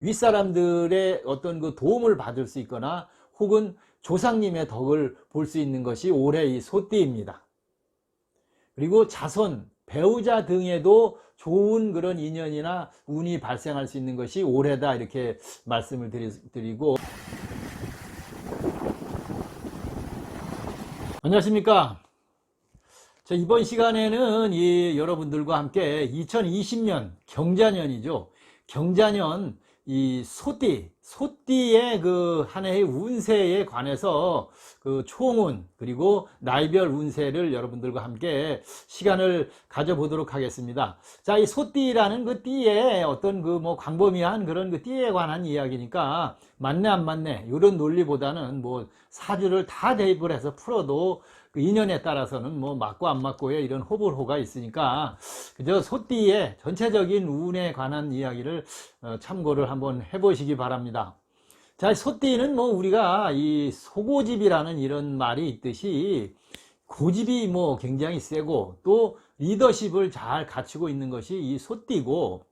윗사람들의 어떤 그 도움을 받을 수 있거나 혹은 조상님의 덕을 볼 수 있는 것이 올해 이 소띠입니다. 그리고 자손, 배우자 등에도 좋은 그런 인연이나 운이 발생할 수 있는 것이 올해다, 이렇게 말씀을 드리고. 안녕하십니까. 이번 시간에는 여러분들과 함께 2020년 경자년이죠. 경자년 이 소띠의 그 한 해의 운세에 관해서 그 총운 그리고 나이별 운세를 여러분들과 함께 시간을 가져보도록 하겠습니다. 자, 이 소띠라는 그 띠에 어떤 그 뭐 광범위한 그런 그 띠에 관한 이야기니까 맞네 안 맞네 이런 논리보다는 뭐 사주를 다 대입을 해서 풀어도 그 인연에 따라서는 뭐 맞고 안 맞고의 이런 호불호가 있으니까 그저 소띠의 전체적인 운에 관한 이야기를 참고를 한번 해보시기 바랍니다. 자, 소띠는 뭐 우리가 이 소고집이라는 이런 말이 있듯이 고집이 뭐 굉장히 세고 또 리더십을 잘 갖추고 있는 것이 이 소띠고,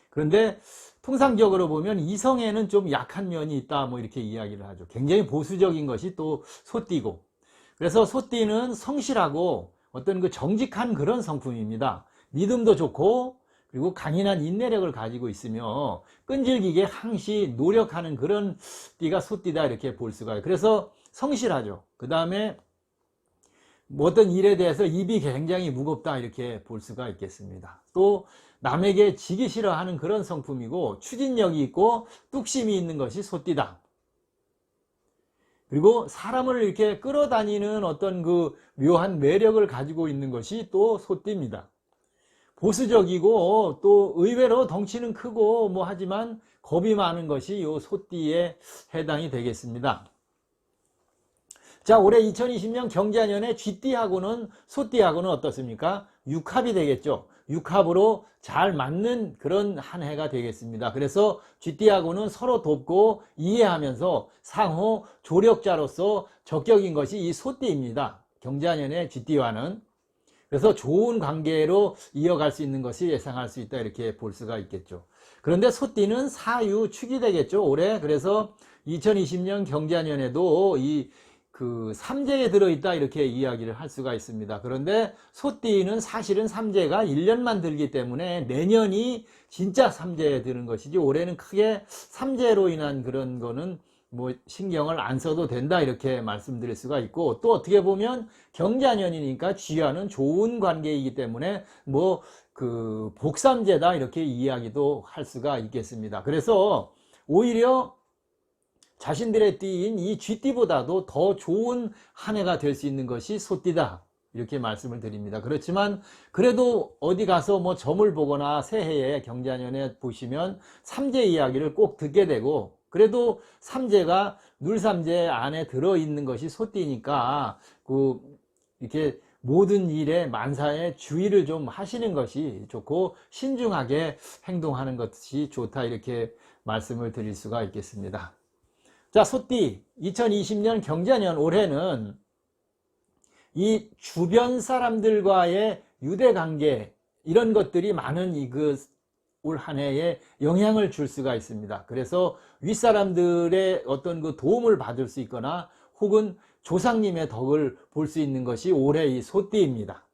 그런데 통상적으로 보면 이성에는 좀 약한 면이 있다 뭐 이렇게 이야기를 하죠. 굉장히 보수적인 것이 또 소띠고, 그래서 소띠는 성실하고 어떤 그 정직한 그런 성품입니다. 믿음도 좋고 그리고 강인한 인내력을 가지고 있으며 끈질기게 항시 노력하는 그런 띠가 소띠다, 이렇게 볼 수가 있어요. 그래서 성실하죠. 그 다음에 뭐 어떤 일에 대해서 입이 굉장히 무겁다, 이렇게 볼 수가 있겠습니다. 또 남에게 지기 싫어하는 그런 성품이고 추진력이 있고 뚝심이 있는 것이 소띠다. 그리고 사람을 이렇게 끌어다니는 어떤 그 묘한 매력을 가지고 있는 것이 또 소띠입니다. 보수적이고 또 의외로 덩치는 크고 뭐 하지만 겁이 많은 것이 이 소띠에 해당이 되겠습니다. 자, 올해 2020년 경자년에 쥐띠하고는 소띠하고는 어떻습니까? 육합이 되겠죠. 육합으로 잘 맞는 그런 한 해가 되겠습니다. 그래서 쥐띠하고는 서로 돕고 이해하면서 상호 조력자로서 적격인 것이 이 소띠입니다. 경자년의 쥐띠와는. 그래서 좋은 관계로 이어갈 수 있는 것이 예상할 수 있다, 이렇게 볼 수가 있겠죠. 그런데 소띠는 사유축이 되겠죠, 올해. 그래서 2020년 경자년에도 그 삼재에 들어있다, 이렇게 이야기를 할 수가 있습니다. 그런데 소띠는 사실은 삼재가 1년만 들기 때문에 내년이 진짜 삼재에 드는 것이지 올해는 크게 삼재로 인한 그런 거는 뭐 신경을 안 써도 된다, 이렇게 말씀드릴 수가 있고, 또 어떻게 보면 경자년이니까 쥐와는 좋은 관계이기 때문에 뭐 그 복삼재다, 이렇게 이야기도 할 수가 있겠습니다. 그래서 오히려 자신들의 띠인 이 쥐띠보다도 더 좋은 한 해가 될 수 있는 것이 소띠다, 이렇게 말씀을 드립니다. 그렇지만 그래도 어디 가서 뭐 점을 보거나 새해에 경자년에 보시면 삼재 이야기를 꼭 듣게 되고, 그래도 삼재가 눌삼재 안에 들어있는 것이 소띠니까 이렇게 모든 일에 만사에 주의를 좀 하시는 것이 좋고 신중하게 행동하는 것이 좋다, 이렇게 말씀을 드릴 수가 있겠습니다. 자, 소띠 2020년 경자년 올해는 이 주변 사람들과의 유대관계 이런 것들이 많은 올 한 해에 영향을 줄 수가 있습니다. 그래서 윗사람들의 어떤 그 도움을 받을 수 있거나 혹은 조상님의 덕을 볼 수 있는 것이 올해 이 소띠입니다.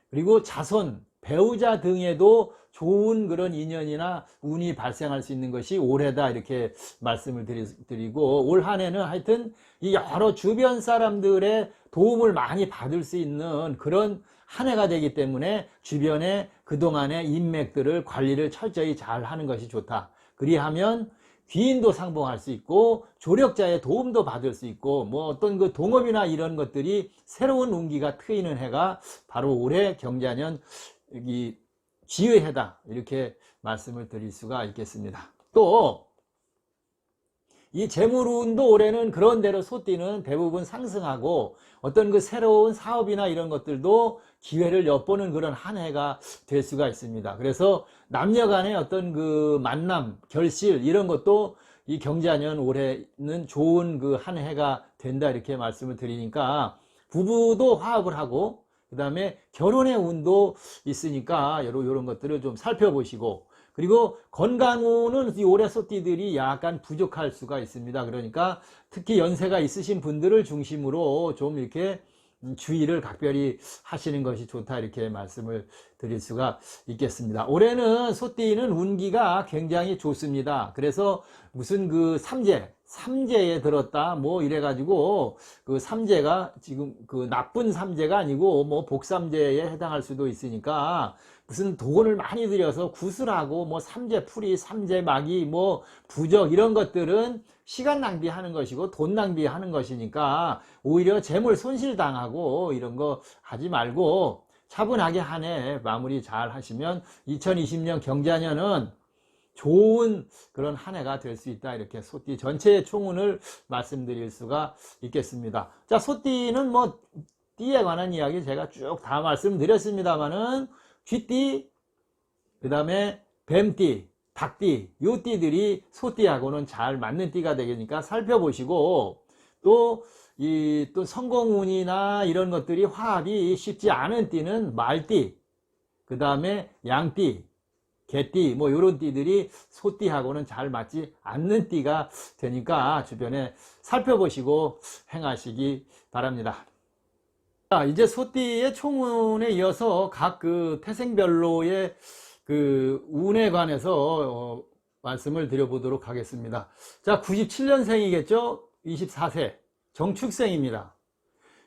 그리고 자손, 배우자 등에도 좋은 그런 인연이나 운이 발생할 수 있는 것이 올해다, 이렇게 말씀을 드리고, 올 한 해는 하여튼 이 여러 주변 사람들의 도움을 많이 받을 수 있는 그런 한 해가 되기 때문에 주변에 그동안의 인맥들을 관리를 철저히 잘 하는 것이 좋다. 그리하면 귀인도 상봉할 수 있고 조력자의 도움도 받을 수 있고 뭐 어떤 그 동업이나 이런 것들이 새로운 운기가 트이는 해가 바로 올해 경자년 쥐의 해다, 이렇게 말씀을 드릴 수가 있겠습니다. 또 이 재물운도 올해는 그런대로 소띠는 대부분 상승하고 어떤 그 새로운 사업이나 이런 것들도 기회를 엿보는 그런 한 해가 될 수가 있습니다. 그래서 남녀 간의 어떤 그 만남, 결실 이런 것도 이 경자년 올해는 좋은 그 한 해가 된다, 이렇게 말씀을 드리니까 부부도 화합을 하고 그 다음에 결혼의 운도 있으니까 이런 것들을 좀 살펴보시고, 그리고 건강운은 이 올해 소띠들이 약간 부족할 수가 있습니다. 그러니까 특히 연세가 있으신 분들을 중심으로 좀 이렇게 주의를 각별히 하시는 것이 좋다, 이렇게 말씀을 드릴 수가 있겠습니다. 올해는 소띠는 운기가 굉장히 좋습니다. 그래서 무슨 그 삼재에 들었다 뭐 이래가지고 그 삼재가 지금 그 나쁜 삼재가 아니고 뭐 복삼재에 해당할 수도 있으니까 무슨 돈을 많이 들여서 구슬하고 뭐 삼재풀이, 삼재막이, 뭐 부적 이런 것들은 시간 낭비하는 것이고 돈 낭비하는 것이니까 오히려 재물 손실당하고 이런 거 하지 말고 차분하게 한 해 마무리 잘 하시면 2020년 경자년은 좋은 그런 한 해가 될 수 있다, 이렇게 소띠 전체의 총운을 말씀드릴 수가 있겠습니다. 자, 소띠는 뭐 띠에 관한 이야기 제가 쭉 다 말씀드렸습니다만은 쥐띠, 그 다음에 뱀띠, 닭띠, 요 띠들이 소띠하고는 잘 맞는 띠가 되니까 살펴보시고, 또 성공운이나 이런 것들이 화합이 쉽지 않은 띠는 말띠, 그 다음에 양띠, 개띠, 뭐 요런 띠들이 소띠하고는 잘 맞지 않는 띠가 되니까 주변에 살펴보시고 행하시기 바랍니다. 자, 이제 소띠의 총운에 이어서 각 그 태생별로의 그 운에 관해서 말씀을 드려보도록 하겠습니다. 자, 97년생이겠죠? 24세 정축생입니다.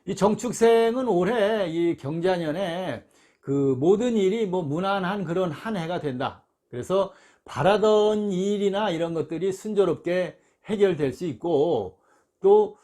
이 정축생은 올해 이 경자년에 그 모든 일이 뭐 무난한 그런 한 해가 된다. 그래서 바라던 일이나 이런 것들이 순조롭게 해결될 수 있고, 또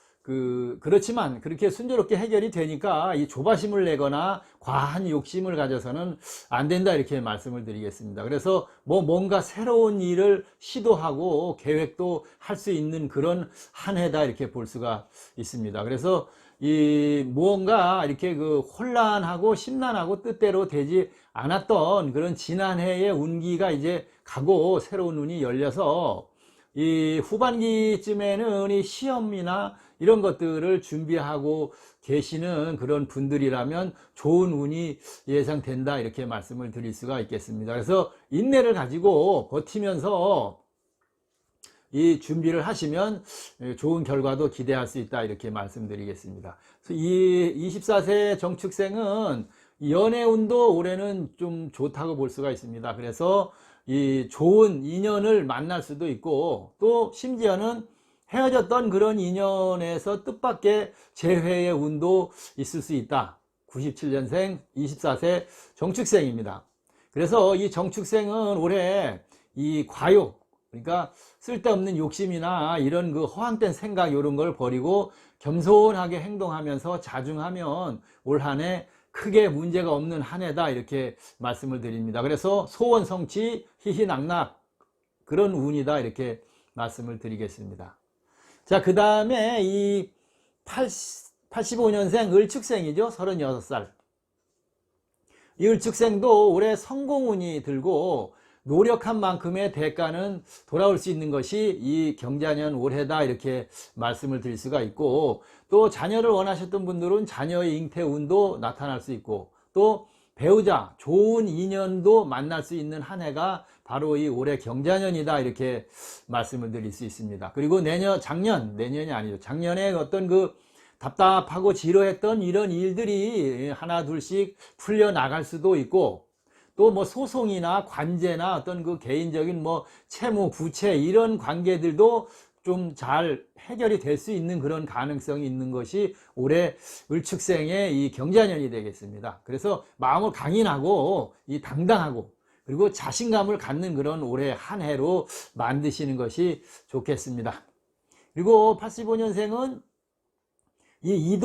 그렇지만 그렇게 순조롭게 해결이 되니까 이 조바심을 내거나 과한 욕심을 가져서는 안 된다, 이렇게 말씀을 드리겠습니다. 그래서 뭔가 새로운 일을 시도하고 계획도 할 수 있는 그런 한 해다, 이렇게 볼 수가 있습니다. 그래서 이 무언가 이렇게 그 혼란하고 심란하고 뜻대로 되지 않았던 그런 지난해의 운기가 이제 가고 새로운 운이 열려서 이 후반기쯤에는 이 시험이나 이런 것들을 준비하고 계시는 그런 분들이라면 좋은 운이 예상된다, 이렇게 말씀을 드릴 수가 있겠습니다. 그래서 인내를 가지고 버티면서 이 준비를 하시면 좋은 결과도 기대할 수 있다, 이렇게 말씀드리겠습니다. 이 24세 정축생은 연애운도 올해는 좀 좋다고 볼 수가 있습니다. 그래서 이 좋은 인연을 만날 수도 있고, 또 심지어는 헤어졌던 그런 인연에서 뜻밖의 재회의 운도 있을 수 있다. 97년생 24세 정축생입니다. 그래서 이 정축생은 올해 이 과욕, 그러니까 쓸데없는 욕심이나 이런 그 허황된 생각 이런 걸 버리고 겸손하게 행동하면서 자중하면 올 한 해 크게 문제가 없는 한 해다, 이렇게 말씀을 드립니다. 그래서 소원 성취, 희희낙낙 그런 운이다, 이렇게 말씀을 드리겠습니다. 자, 그 다음에 이 85년생 을축생이죠. 36살. 이 을축생도 올해 성공운이 들고 노력한 만큼의 대가는 돌아올 수 있는 것이 이 경자년 올해다, 이렇게 말씀을 드릴 수가 있고, 또 자녀를 원하셨던 분들은 자녀의 잉태운도 나타날 수 있고, 또 배우자, 좋은 인연도 만날 수 있는 한 해가 바로 이 올해 경자년이다, 이렇게 말씀을 드릴 수 있습니다. 그리고 내년이 아니죠. 작년에 어떤 그 답답하고 지루했던 이런 일들이 하나 둘씩 풀려나갈 수도 있고, 또 뭐 소송이나 관제나 어떤 그 개인적인 뭐 채무, 부채 이런 관계들도 좀 잘 해결이 될 수 있는 그런 가능성이 있는 것이 올해 을축생의 이 경자년이 되겠습니다. 그래서 마음을 강인하고 이 당당하고 그리고 자신감을 갖는 그런 올해 한 해로 만드시는 것이 좋겠습니다. 그리고 85년생은 이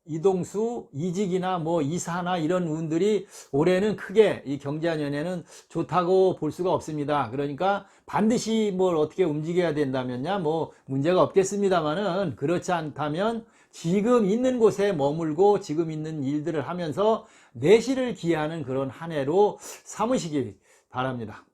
이동수, 이직이나 뭐 이사나 이런 운들이 올해는 크게 이 경자년에는 좋다고 볼 수가 없습니다. 그러니까 반드시 뭘 어떻게 움직여야 된다면야 뭐 문제가 없겠습니다만은, 그렇지 않다면 지금 있는 곳에 머물고 지금 있는 일들을 하면서 내실을 기하는 그런 한 해로 삼으시기 바랍니다.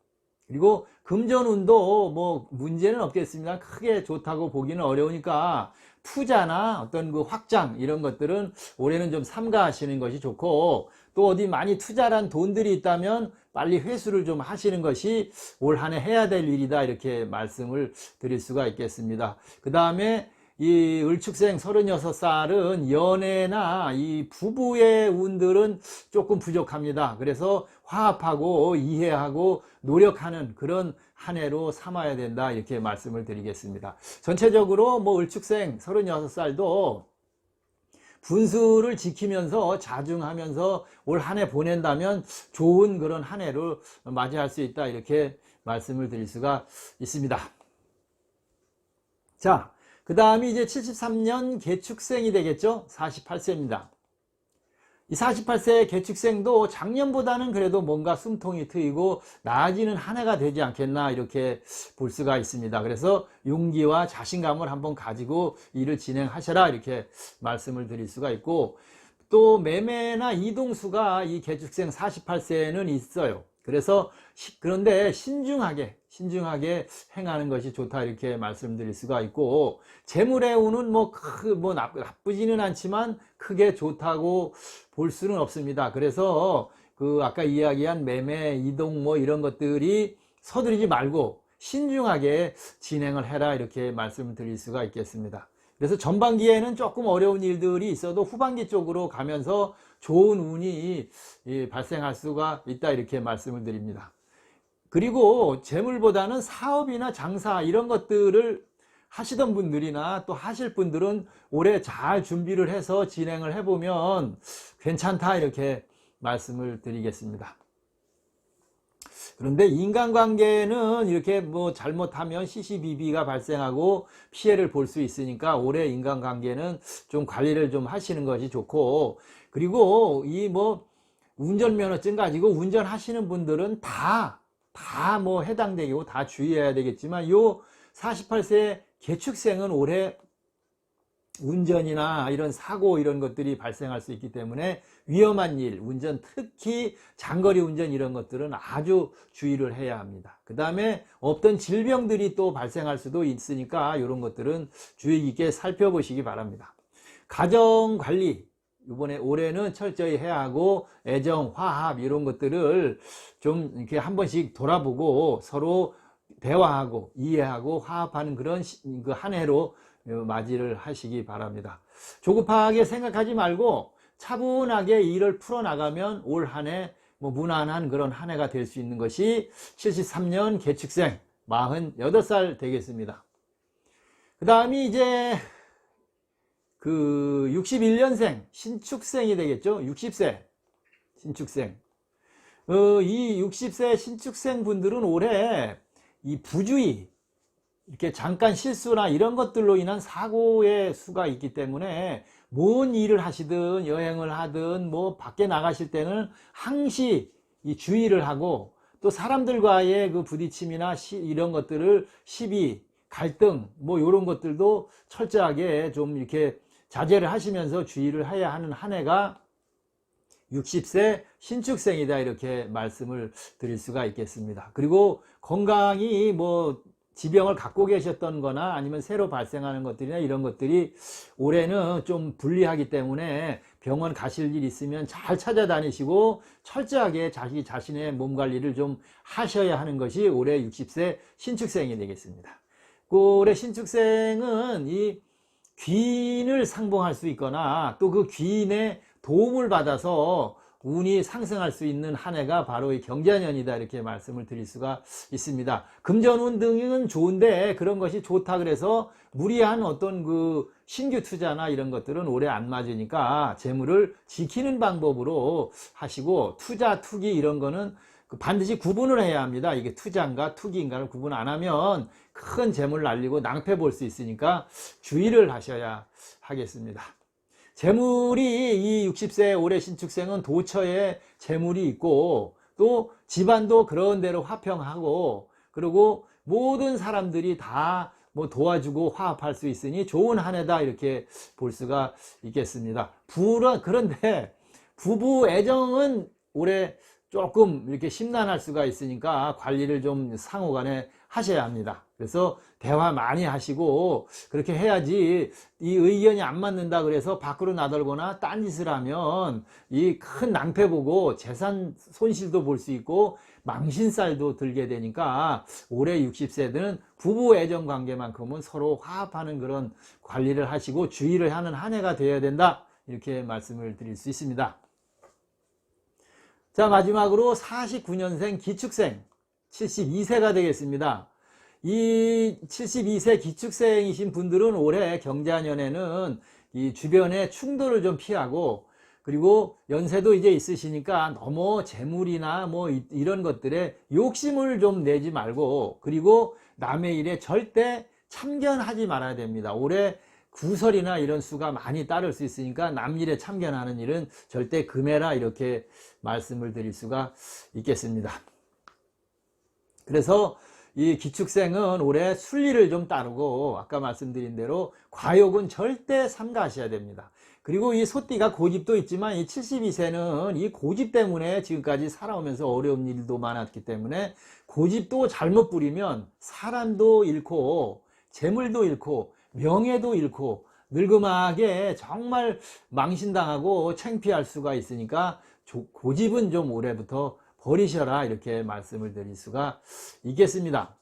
그리고 금전운도 뭐 문제는 없겠습니다. 크게 좋다고 보기는 어려우니까 투자나 어떤 그 확장 이런 것들은 올해는 좀 삼가하시는 것이 좋고, 또 어디 많이 투자한 돈들이 있다면 빨리 회수를 좀 하시는 것이 올 한 해 해야 될 일이다, 이렇게 말씀을 드릴 수가 있겠습니다. 그 다음에 이 을축생 36살은 연애나 이 부부의 운들은 조금 부족합니다. 그래서 화합하고 이해하고 노력하는 그런 한 해로 삼아야 된다, 이렇게 말씀을 드리겠습니다. 전체적으로 뭐 을축생 36살도 분수를 지키면서 자중하면서 올 한 해 보낸다면 좋은 그런 한 해를 맞이할 수 있다, 이렇게 말씀을 드릴 수가 있습니다. 자, 그 다음이 이제 73년 개축생이 되겠죠. 48세입니다. 이 48세 개축생도 작년보다는 그래도 뭔가 숨통이 트이고 나아지는 한 해가 되지 않겠나, 이렇게 볼 수가 있습니다. 그래서 용기와 자신감을 한번 가지고 일을 진행하셔라, 이렇게 말씀을 드릴 수가 있고, 또 매매나 이동수가 이 개축생 48세에는 있어요. 그래서 그런데 신중하게 행하는 것이 좋다, 이렇게 말씀드릴 수가 있고, 재물의 운은 뭐 나쁘지는 않지만 크게 좋다고 볼 수는 없습니다. 그래서 그 아까 이야기한 매매, 이동 뭐 이런 것들이 서두르지 말고 신중하게 진행을 해라, 이렇게 말씀을 드릴 수가 있겠습니다. 그래서 전반기에는 조금 어려운 일들이 있어도 후반기 쪽으로 가면서 좋은 운이 발생할 수가 있다, 이렇게 말씀을 드립니다. 그리고 재물보다는 사업이나 장사 이런 것들을 하시던 분들이나 또 하실 분들은 올해 잘 준비를 해서 진행을 해보면 괜찮다, 이렇게 말씀을 드리겠습니다. 그런데 인간관계는 이렇게 뭐 잘못하면 시시비비가 발생하고 피해를 볼 수 있으니까 올해 인간관계는 좀 관리를 좀 하시는 것이 좋고, 그리고 이 뭐 운전면허증 가지고 운전하시는 분들은 다 뭐 해당되고 다 주의해야 되겠지만, 요 48세 개축생은 올해 운전이나 이런 사고 이런 것들이 발생할 수 있기 때문에 위험한 일, 운전, 특히 장거리 운전 이런 것들은 아주 주의를 해야 합니다. 그 다음에 없던 질병들이 또 발생할 수도 있으니까 이런 것들은 주의 깊게 살펴보시기 바랍니다. 가정관리, 올해는 철저히 해야 하고, 애정, 화합 이런 것들을 좀 이렇게 한 번씩 돌아보고 서로 대화하고 이해하고 화합하는 그런 그 한 해로 맞이를 하시기 바랍니다. 조급하게 생각하지 말고 차분하게 일을 풀어나가면 올 한 해 뭐 무난한 그런 한 해가 될 수 있는 것이 73년 개축생 48살 되겠습니다. 그 다음이 이제 그 61년생 신축생이 되겠죠. 60세 신축생. 이 60세 신축생 분들은 올해 이 부주의, 이렇게 잠깐 실수나 이런 것들로 인한 사고의 수가 있기 때문에 뭔 일을 하시든 여행을 하든 뭐 밖에 나가실 때는 항시 이 주의를 하고, 또 사람들과의 그 부딪힘이나 이런 것들을 시비, 갈등 뭐 이런 것들도 철저하게 좀 이렇게 자제를 하시면서 주의를 해야 하는 한 해가 60세 신축생이다, 이렇게 말씀을 드릴 수가 있겠습니다. 그리고 건강이 뭐 지병을 갖고 계셨던 거나 아니면 새로 발생하는 것들이나 이런 것들이 올해는 좀 불리하기 때문에 병원 가실 일 있으면 잘 찾아다니시고 철저하게 자신의 몸 관리를 좀 하셔야 하는 것이 올해 60세 신축생이 되겠습니다. 올해 신축생은 이 귀인을 상봉할 수 있거나 또 그 귀인의 도움을 받아서 운이 상승할 수 있는 한 해가 바로 이 경자년이다, 이렇게 말씀을 드릴 수가 있습니다. 금전운 등은 좋은데 그런 것이 좋다 그래서 무리한 어떤 그 신규 투자나 이런 것들은 올해 안 맞으니까 재물을 지키는 방법으로 하시고, 투자, 투기 이런 거는 반드시 구분을 해야 합니다. 이게 투자인가 투기인가를 구분 안 하면 큰 재물 날리고 낭패 볼 수 있으니까 주의를 하셔야 하겠습니다. 재물이 이 60세 올해 신축생은 도처에 재물이 있고, 또 집안도 그런 대로 화평하고, 그리고 모든 사람들이 다 뭐 도와주고 화합할 수 있으니 좋은 한 해다, 이렇게 볼 수가 있겠습니다. 그런데 부부 애정은 올해 조금 이렇게 심란할 수가 있으니까 관리를 좀 상호간에 하셔야 합니다. 그래서 대화 많이 하시고 그렇게 해야지 이 의견이 안 맞는다 그래서 밖으로 나들거나 딴짓을 하면 이 큰 낭패 보고 재산 손실도 볼 수 있고 망신살도 들게 되니까 올해 60세들은 부부 애정 관계만큼은 서로 화합하는 그런 관리를 하시고 주의를 하는 한 해가 되어야 된다. 이렇게 말씀을 드릴 수 있습니다. 자, 마지막으로 49년생 기축생 72세가 되겠습니다. 이 72세 기축생이신 분들은 올해 경자년에는 이 주변의 충돌을 좀 피하고, 그리고 연세도 이제 있으시니까 너무 재물이나 뭐 이런 것들에 욕심을 좀 내지 말고, 그리고 남의 일에 절대 참견하지 말아야 됩니다. 올해 구설이나 이런 수가 많이 따를 수 있으니까 남 일에 참견하는 일은 절대 금해라, 이렇게 말씀을 드릴 수가 있겠습니다. 그래서 이 기축생은 올해 순리를 좀 따르고 아까 말씀드린 대로 과욕은 절대 삼가하셔야 됩니다. 그리고 이 소띠가 고집도 있지만 이 72세는 이 고집 때문에 지금까지 살아오면서 어려운 일도 많았기 때문에 고집도 잘못 부리면 사람도 잃고 재물도 잃고 명예도 잃고 늙음하게 정말 망신당하고 창피할 수가 있으니까 고집은 좀 올해부터 버리셔라, 이렇게 말씀을 드릴 수가 있겠습니다.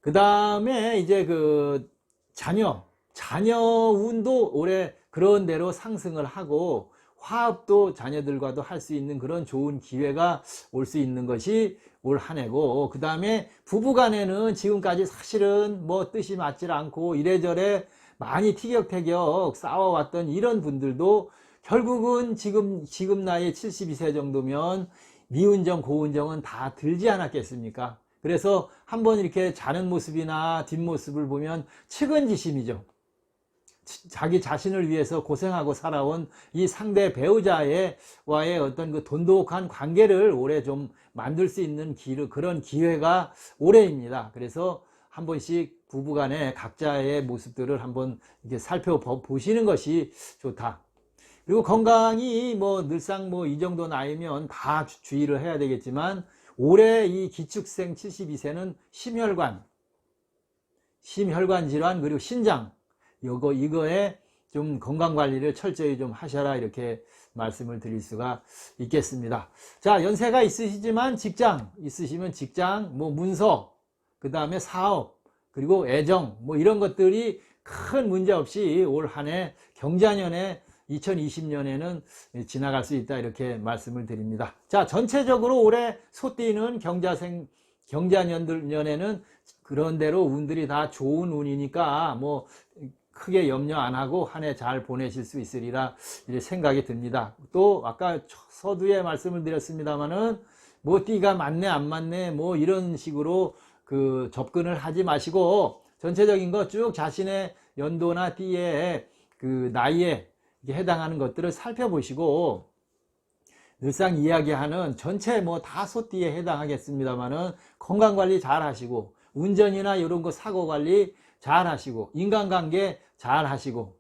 그 다음에 이제 그 자녀 운도 올해 그런 대로 상승을 하고 화합도 자녀들과도 할 수 있는 그런 좋은 기회가 올 수 있는 것이 올 한 해고, 그 다음에 부부간에는 지금까지 사실은 뭐 뜻이 맞질 않고 이래저래 많이 티격태격 싸워왔던 이런 분들도 결국은 지금 나이 72세 정도면 미운정 고운정은 다 들지 않았겠습니까? 그래서 한번 이렇게 자는 모습이나 뒷모습을 보면 측은지심이죠. 자기 자신을 위해서 고생하고 살아온 이 상대 배우자와의 어떤 그 돈독한 관계를 올해 좀 만들 수 있는 그런 기회가 올해입니다. 그래서 한 번씩 부부간의 각자의 모습들을 한번 이렇게 살펴보시는 것이 좋다. 그리고 건강이 뭐 늘상 뭐 이 정도 나이면 다 주의를 해야 되겠지만, 올해 이 기축생 72세는 심혈관 질환, 그리고 신장 이거에 좀 건강 관리를 철저히 좀 하셔라, 이렇게 말씀을 드릴 수가 있겠습니다. 자, 연세가 있으시지만 직장 있으시면 직장, 뭐 문서, 그 다음에 사업, 그리고 애정, 뭐 이런 것들이 큰 문제 없이 올 한 해 경자년에 2020년에는 지나갈 수 있다, 이렇게 말씀을 드립니다. 자, 전체적으로 올해 소띠는 경자년에는 그런대로 운들이 다 좋은 운이니까 뭐 크게 염려 안 하고 한 해 잘 보내실 수 있으리라 이렇게 생각이 듭니다. 또 아까 서두에 말씀을 드렸습니다마는 뭐 띠가 맞네 안 맞네 뭐 이런 식으로 그 접근을 하지 마시고, 전체적인 거 쭉 자신의 연도나 띠의 그 나이에 해당하는 것들을 살펴보시고, 늘상 이야기하는 전체 뭐 다 소띠에 해당하겠습니다만은 건강관리 잘 하시고, 운전이나 이런 거 사고관리 잘 하시고, 인간관계 잘 하시고,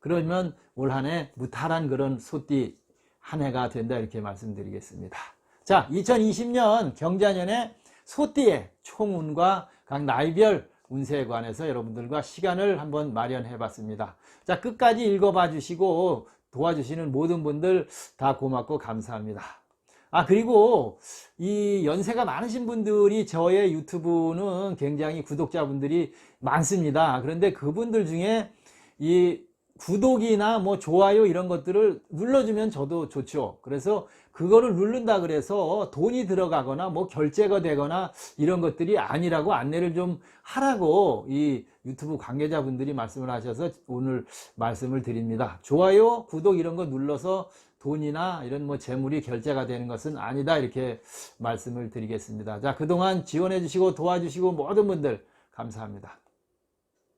그러면 올 한 해 무탈한 그런 소띠 한 해가 된다, 이렇게 말씀드리겠습니다. 자, 2020년 경자년에 소띠의 총운과 각 나이별 운세에 관해서 여러분들과 시간을 한번 마련해 봤습니다. 자, 끝까지 읽어봐 주시고 도와주시는 모든 분들 다 고맙고 감사합니다. 그리고 이 연세가 많으신 분들이 저의 유튜브는 굉장히 구독자분들이 많습니다. 그런데 그분들 중에 이 구독이나 뭐 좋아요 이런 것들을 눌러주면 저도 좋죠. 그래서 그거를 누른다 그래서 돈이 들어가거나 뭐 결제가 되거나 이런 것들이 아니라고 안내를 좀 하라고 이 유튜브 관계자분들이 말씀을 하셔서 오늘 말씀을 드립니다. 좋아요, 구독 이런 거 눌러서 돈이나 이런 뭐 재물이 결제가 되는 것은 아니다, 이렇게 말씀을 드리겠습니다. 자, 그동안 지원해 주시고 도와주시고 모든 분들 감사합니다.